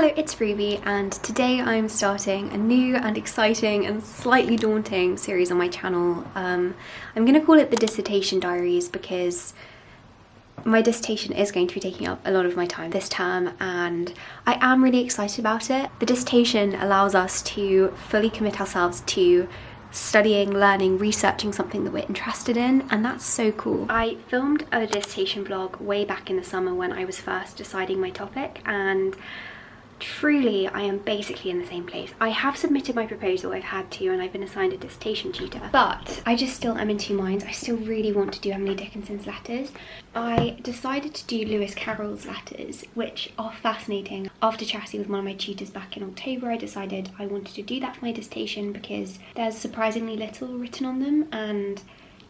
Hello, it's Ruby, and today I'm starting a new and exciting and slightly daunting series on my channel. I'm going to call it the Dissertation Diaries because my dissertation is going to be taking up a lot of my time this term and I am really excited about it. The dissertation allows us to fully commit ourselves to studying, learning, researching something that we're interested in, and that's so cool. I filmed a dissertation vlog way back in the summer when I was first deciding my topic, and truly I am basically in the same place. I have submitted my proposal, I've had to, and I've been assigned a dissertation tutor, but I just still am in two minds. I still really want to do Emily Dickinson's letters. I decided to do Lewis Carroll's letters, which are fascinating. After chatting with one of my tutors back in October, I decided I wanted to do that for my dissertation because there's surprisingly little written on them, and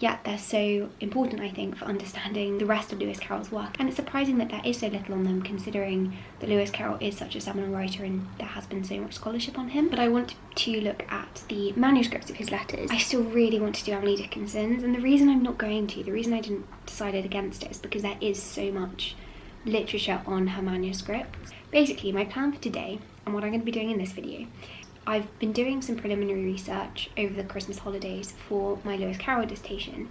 yet they're so important, I think, for understanding the rest of Lewis Carroll's work. And it's surprising that there is so little on them, considering that Lewis Carroll is such a seminal writer and there has been so much scholarship on him. But I want to look at the manuscripts of his letters. I still really want to do Emily Dickinson's, and the reason I'm not going to, the reason I didn't decided against it, is because there is so much literature on her manuscripts. Basically, my plan for today, and what I'm going to be doing in this video, I've been doing some preliminary research over the Christmas holidays for my Lewis Carroll dissertation,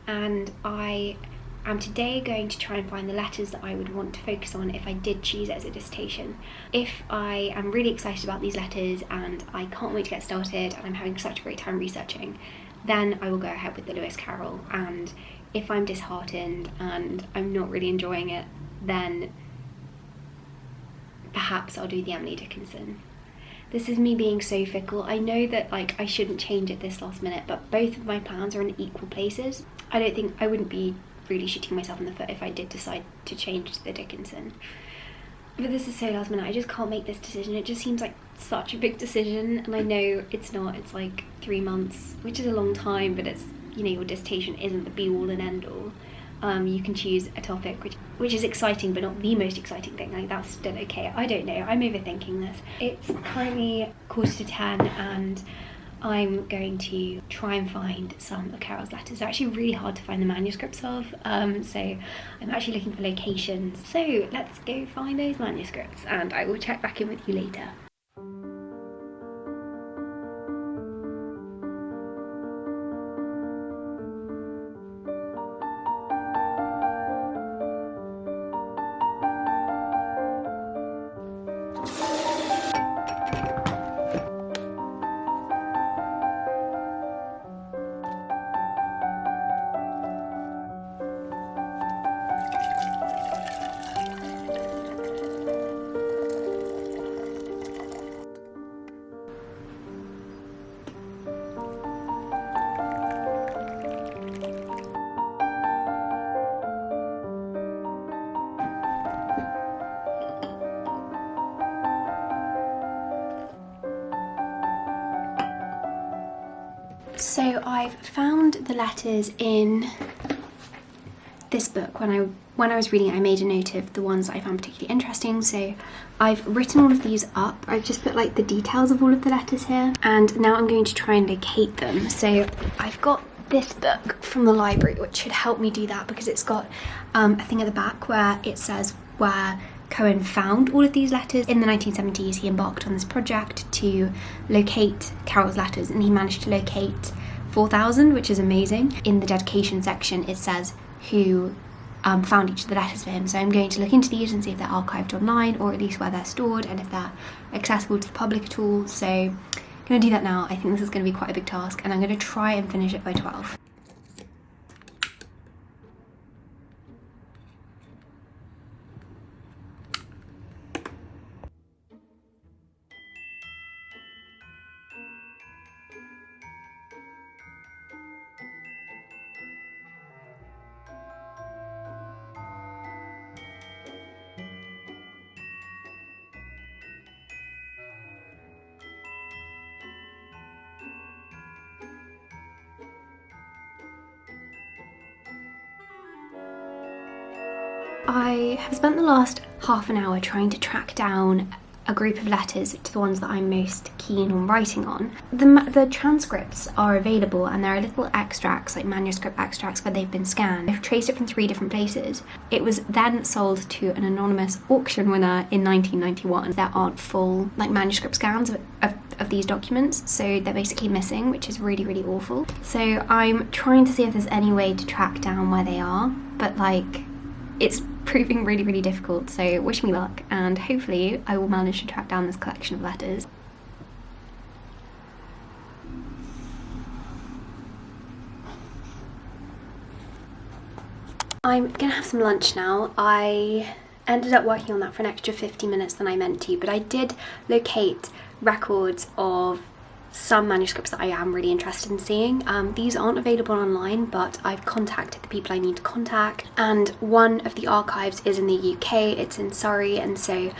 and I am today going to try and find the letters that I would want to focus on if I did choose it as a dissertation. If I am really excited about these letters and I can't wait to get started and I'm having such a great time researching, then I will go ahead with the Lewis Carroll, and if I'm disheartened and I'm not really enjoying it, then perhaps I'll do the Emily Dickinson. This is me being so fickle. I know that I shouldn't change it this last minute, but both of my plans are in equal places. I wouldn't be really shooting myself in the foot if I did decide to change the Dickinson. But this is so last minute, I just can't make this decision. It just seems like such a big decision, and I know it's not. It's like 3 months, which is a long time, but it's, you know, your dissertation isn't the be-all and end-all. You can choose a topic which is exciting, but not the most exciting thing. Like, that's still okay. I don't know, I'm overthinking this. It's currently 9:45 and I'm going to try and find some of Carol's letters. They're actually really hard to find the manuscripts of, so I'm actually looking for locations. So let's go find those manuscripts and I will check back in with you later. So I've found the letters in this book. When I was reading it, I made a note of the ones that I found particularly interesting. So I've written all of these up. I've just put like the details of all of the letters here, and now I'm going to try and locate them. So I've got this book from the library, which should help me do that, because it's got a thing at the back where it says where Cohen found all of these letters. In the 1970s, he embarked on this project to locate Carroll's letters, and he managed to locate 4,000, which is amazing. In the dedication section, it says who found each of the letters for him. So I'm going to look into these and see if they're archived online, or at least where they're stored, and if they're accessible to the public at all. So I'm going to do that now. I think this is going to be quite a big task, and I'm going to try and finish it by 12. I have spent the last half an hour trying to track down a group of letters to the ones that I'm most keen on writing on. The transcripts are available, and there are little extracts, like manuscript extracts, where they've been scanned. I've traced it from 3 different places. It was then sold to an anonymous auction winner in 1991. There aren't full like manuscript scans of these documents, so they're basically missing, which is really, really awful. So I'm trying to see if there's any way to track down where they are, but like it's proving really, really difficult, so wish me luck, and hopefully I will manage to track down this collection of letters. I'm gonna have some lunch now. I ended up working on that for an extra 50 minutes than I meant to, but I did locate records of some manuscripts that I am really interested in seeing. These aren't available online, but I've contacted the people I need to contact, and one of the archives is in the UK, it's in Surrey, and so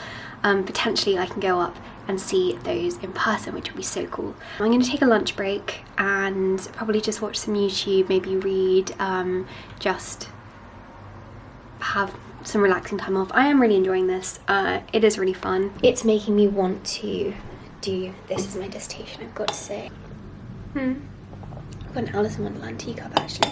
potentially I can go up and see those in person, which would be so cool. I'm going to take a lunch break and probably just watch some YouTube, maybe read, just have some relaxing time off. I am really enjoying this. It is really fun. It's making me want to do this as my dissertation, I've got to say. I've got an Alice in Wonderland teacup actually.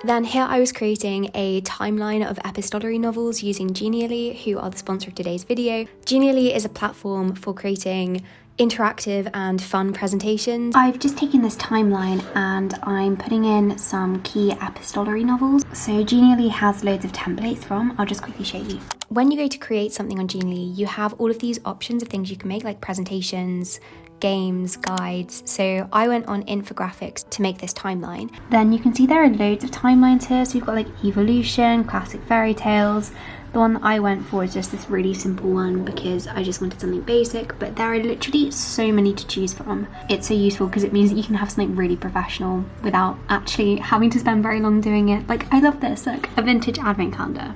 Then here I was creating a timeline of epistolary novels using Genially, who are the sponsor of today's video. Genially is a platform for creating interactive and fun presentations. I've just taken this timeline and I'm putting in some key epistolary novels. So Genially has loads of templates from, I'll just quickly show you. When you go to create something on Genially, you have all of these options of things you can make, like presentations, games, guides. So I went on infographics to make this timeline. Then you can see there are loads of timelines here. So we've got like evolution, classic fairy tales. The one that I went for is just this really simple one because I just wanted something basic, but there are literally so many to choose from. It's so useful because it means that you can have something really professional without actually having to spend very long doing it. Like, I love this, like a vintage advent calendar.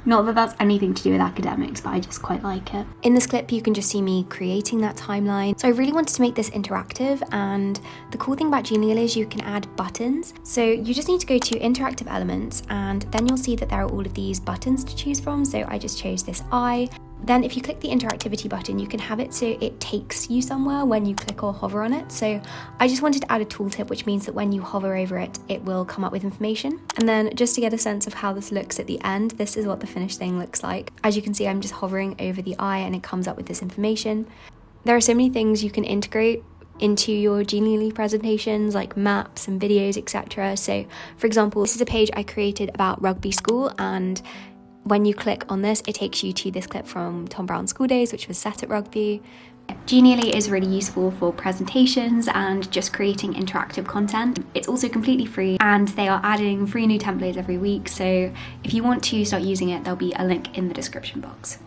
Not that that's anything to do with academics, but I just quite like it. In this clip, you can just see me creating that timeline. So I really wanted to make this interactive, and the cool thing about Genially is you can add buttons. So you just need to go to interactive elements, and then you'll see that there are all of these buttons to choose from. So I just chose this eye. Then if you click the interactivity button, you can have it so it takes you somewhere when you click or hover on it. So I just wanted to add a tooltip, which means that when you hover over it, it will come up with information. And then just to get a sense of how this looks at the end, this is what the finished thing looks like. As you can see, I'm just hovering over the eye and it comes up with this information. There are so many things you can integrate into your Genially presentations, like maps and videos, etc. So for example, this is a page I created about rugby school, and when you click on this, it takes you to this clip from Tom Brown's School Days, which was set at rugby. Genially is really useful for presentations and just creating interactive content. It's also completely free, and they are adding free new templates every week. So if you want to start using it, there'll be a link in the description box.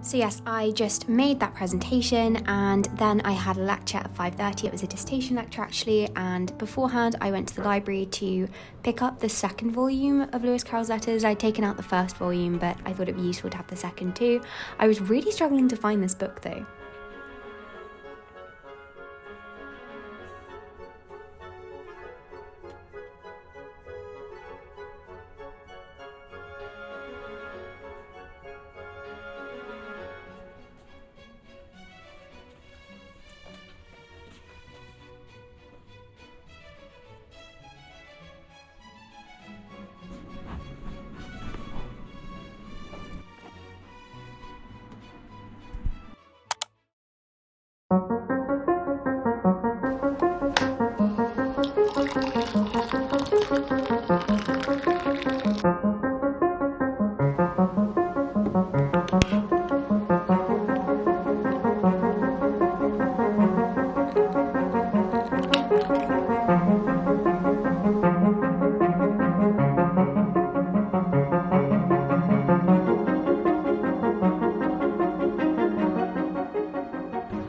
So yes, I just made that presentation, and then I had a lecture at 5:30. It was a dissertation lecture actually, and beforehand I went to the library to pick up the second volume of Lewis Carroll's letters. I'd taken out the first volume, but I thought it'd be useful to have the second too. I was really struggling to find this book though.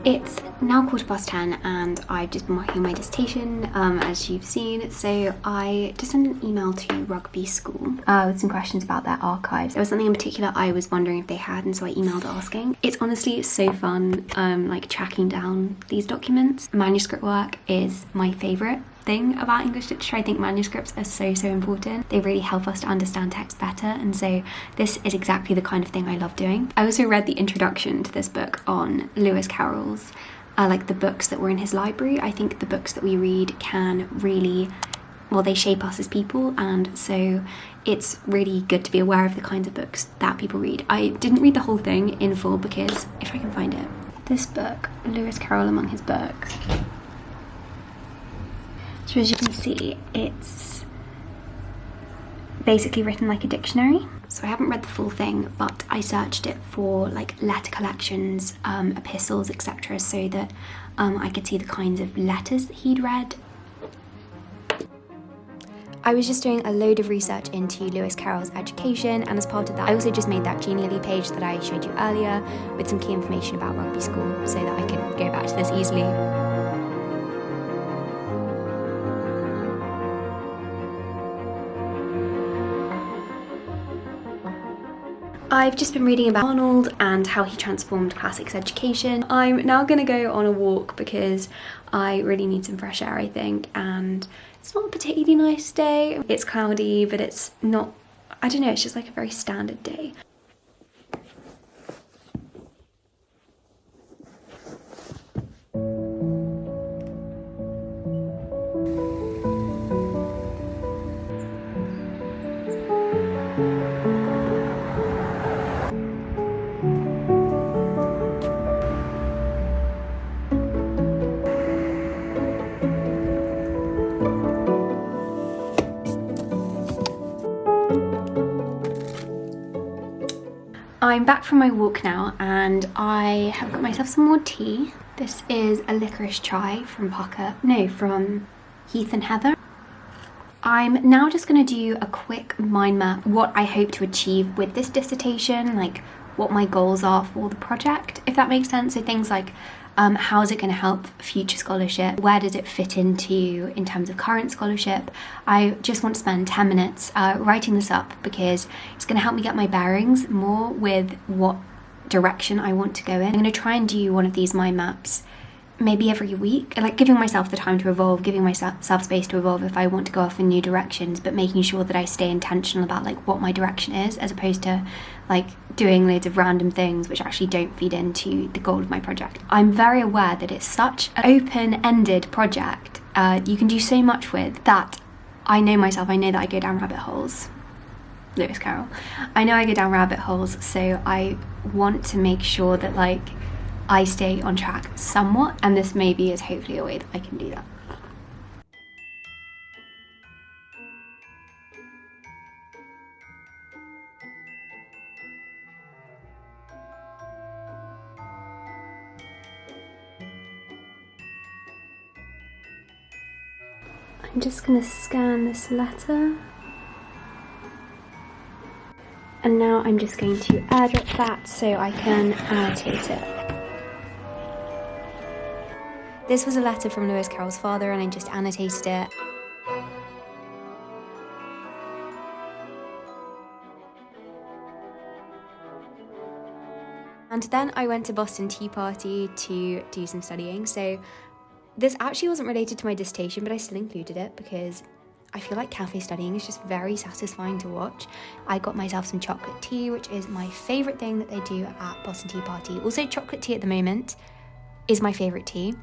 It's now 10:15 and I've just been working on my dissertation, as you've seen. So I just sent an email to Rugby School with some questions about their archives. There was something in particular I was wondering if they had, and so I emailed asking. It's honestly so fun, like tracking down these documents. Manuscript work is my favourite thing about English literature. I think manuscripts are so important. They really help us to understand text better, and so this is exactly the kind of thing I love doing. I also read the introduction to this book on Lewis Carroll's like the books that were in his library. I think the books that we read can really, well, they shape us as people, and so it's really good to be aware of the kinds of books that people read. I didn't read the whole thing in full because, if I can find it, this book, Lewis Carroll Among His Books. So as you can see, it's basically written like a dictionary. So I haven't read the full thing, but I searched it for like letter collections, epistles, etc., so that I could see the kinds of letters that he'd read. I was just doing a load of research into Lewis Carroll's education, and as part of that I also just made that Genially page that I showed you earlier with some key information about Rugby School so that I could go back to this easily. I've just been reading about Arnold and how he transformed classics education. I'm now gonna go on a walk because I really need some fresh air, I think, and it's not a particularly nice day. It's cloudy, but it's not, I don't know, it's just like a very standard day. I'm back from my walk now and I have got myself some more tea. This is a licorice chai from from Heath and Heather. I'm now just going to do a quick mind map, what I hope to achieve with this dissertation, like what my goals are for the project, if that makes sense. So things like how is it going to help future scholarship? Where does it fit into in terms of current scholarship? I just want to spend 10 minutes writing this up because it's going to help me get my bearings more with what direction I want to go in. I'm going to try and do one of these mind maps maybe every week, like giving myself the time to evolve, giving myself space to evolve if I want to go off in new directions, but making sure that I stay intentional about like what my direction is, as opposed to like doing loads of random things which actually don't feed into the goal of my project. I'm very aware that it's such an open-ended project you can do so much with, that I know myself, I know that I go down rabbit holes. Lewis Carroll. I know I go down rabbit holes, so I want to make sure that like I stay on track somewhat, and this maybe is hopefully a way that I can do that. I'm just going to scan this letter, and now I'm just going to airdrop that so I can annotate it. This was a letter from Lewis Carroll's father and I just annotated it. And then I went to Boston Tea Party to do some studying. So this actually wasn't related to my dissertation, but I still included it because I feel like cafe studying is just very satisfying to watch. I got myself some chocolate tea, which is my favourite thing that they do at Boston Tea Party. Also, chocolate tea at the moment is my favourite tea.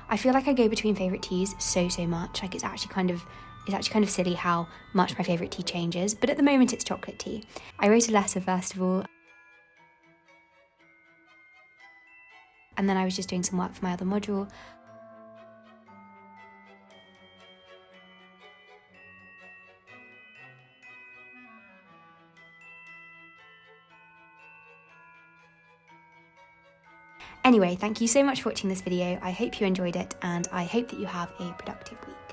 I feel like I go between favourite teas so much. Like it's actually kind of silly how much my favourite tea changes. But at the moment it's chocolate tea. I wrote a letter first of all. And then I was just doing some work for my other module. Anyway, thank you so much for watching this video. I hope you enjoyed it and I hope that you have a productive week.